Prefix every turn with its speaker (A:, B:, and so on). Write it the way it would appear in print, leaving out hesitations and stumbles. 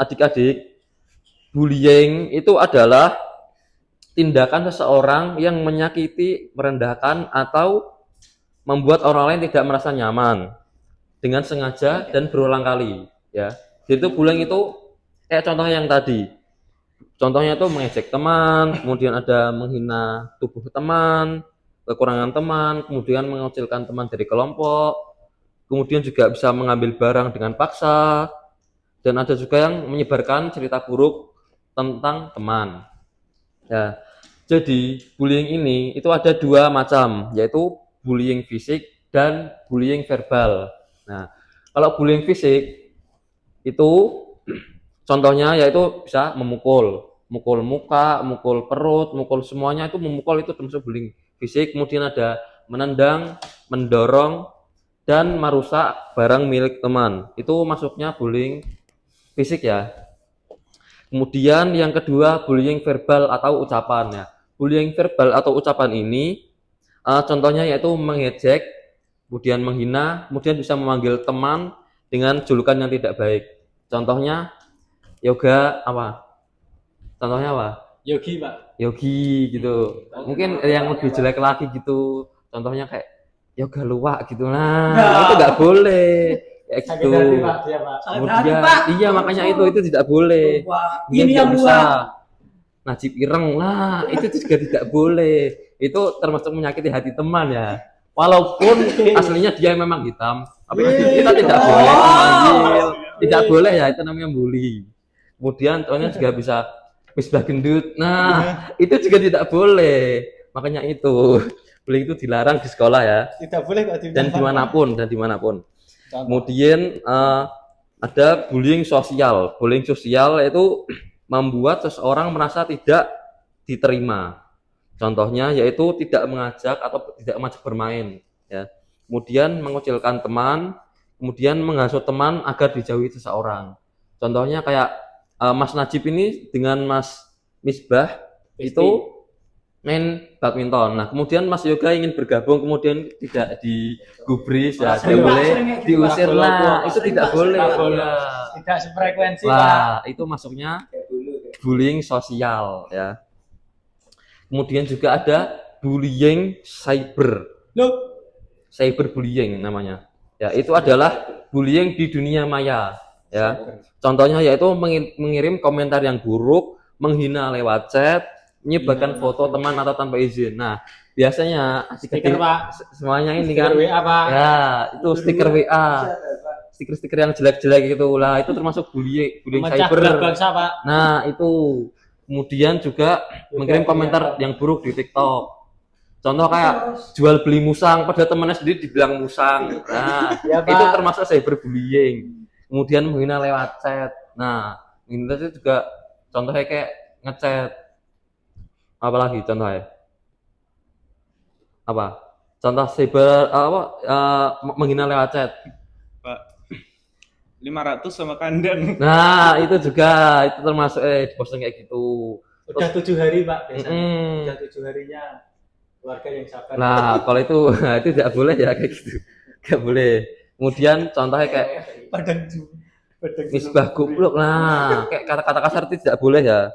A: adik-adik, bullying itu adalah tindakan seseorang yang menyakiti, merendahkan, atau membuat orang lain tidak merasa nyaman dengan sengaja dan berulang kali. Ya, jadi itu bullying itu kayak contohnya yang tadi. Contohnya itu mengejek teman, kemudian ada menghina tubuh teman, kekurangan teman, kemudian mengecilkan teman dari kelompok, kemudian juga bisa mengambil barang dengan paksa, dan ada juga yang menyebarkan cerita buruk tentang teman. Ya, jadi bullying ini itu ada dua macam, yaitu bullying fisik dan bullying verbal. Nah, kalau bullying fisik itu contohnya yaitu bisa memukul muka, mukul perut, mukul semuanya, itu memukul, itu termasuk bullying fisik. Kemudian ada menendang, mendorong, dan merusak barang milik teman, itu masuknya bullying fisik ya. Kemudian yang kedua bullying verbal atau ucapan ya. Bullying verbal atau ucapan ini contohnya yaitu mengejek, kemudian menghina, kemudian bisa memanggil teman dengan julukan yang tidak baik. Contohnya yoga apa? Contohnya apa?
B: Yogi, Pak.
A: Yogi gitu. Mungkin yang lebih jelek lagi gitu. Contohnya kayak yoga luwak gitu. Nah, itu nggak boleh. Kayak
B: Sakit
A: gitu.
B: hati, Pak, dia, Pak.
A: Kemudian, iya makanya itu tidak boleh.
C: Ini yang luar.
A: Najib ireng, nah itu juga tidak boleh. Itu termasuk menyakiti hati teman ya. Walaupun aslinya dia memang hitam, tapi kita tidak boleh memanggil, tidak boleh ya, itu namanya bully. Kemudian contohnya juga bisa misbah gendut, nah itu juga tidak boleh. Makanya itu bullying itu dilarang di sekolah ya.
B: Tidak boleh kok
A: Dan dimanapun. Kemudian ada bullying sosial. Bullying sosial itu membuat seseorang merasa tidak diterima. Contohnya yaitu tidak mengajak atau tidak mengajak bermain ya. Kemudian mengucilkan teman, kemudian menghasut teman agar dijauhi seseorang. Contohnya kayak Mas Najib ini dengan Mas Misbah itu main badminton. Nah, kemudian Mas Yoga ingin bergabung, kemudian tidak digubris ya, tidak boleh diusir. Nah, itu tidak boleh.
B: Tidak sefrekuensi, Pak.
A: Nah, itu masuknya bullying sosial ya. Kemudian juga ada bullying cyber. Cyberbullying namanya. Ya, itu adalah bullying di dunia maya ya. Contohnya yaitu mengirim komentar yang buruk, menghina lewat chat, menyebarkan foto teman atau tanpa izin. Nah, biasanya
B: Stiker, Pak.
A: Semuanya ini
B: Stiker
A: kan
B: WA, Pak.
A: ya, itu stiker WA. Stiker-stiker yang jelek-jelek gitu lah, itu termasuk bullying cyber.
B: Bangsa, Pak.
A: Nah, itu. Kemudian juga mengirim komentar yang buruk di TikTok. Contoh kayak jual beli musang, pada temannya sendiri dibilang musang. Nah,
B: ya,
A: itu termasuk cyberbullying. Kemudian menghina lewat chat. Nah, menghina itu juga contohnya kayak ngechat. Apalagi contohnya? Apa? Contoh cyber menghina lewat chat.
D: Pak, 500 sama kandang.
A: Nah, itu juga, itu termasuk posting kayak gitu.
B: Udah 7 hari, Pak, biasanya. Udah 7 harinya keluarga yang sabar.
A: Nah, kalau itu tidak boleh ya kayak gitu. Enggak boleh. Kemudian contohnya kayak
B: Padang
A: misbah goblok. Nah, kayak kata-kata kasar itu tidak boleh ya.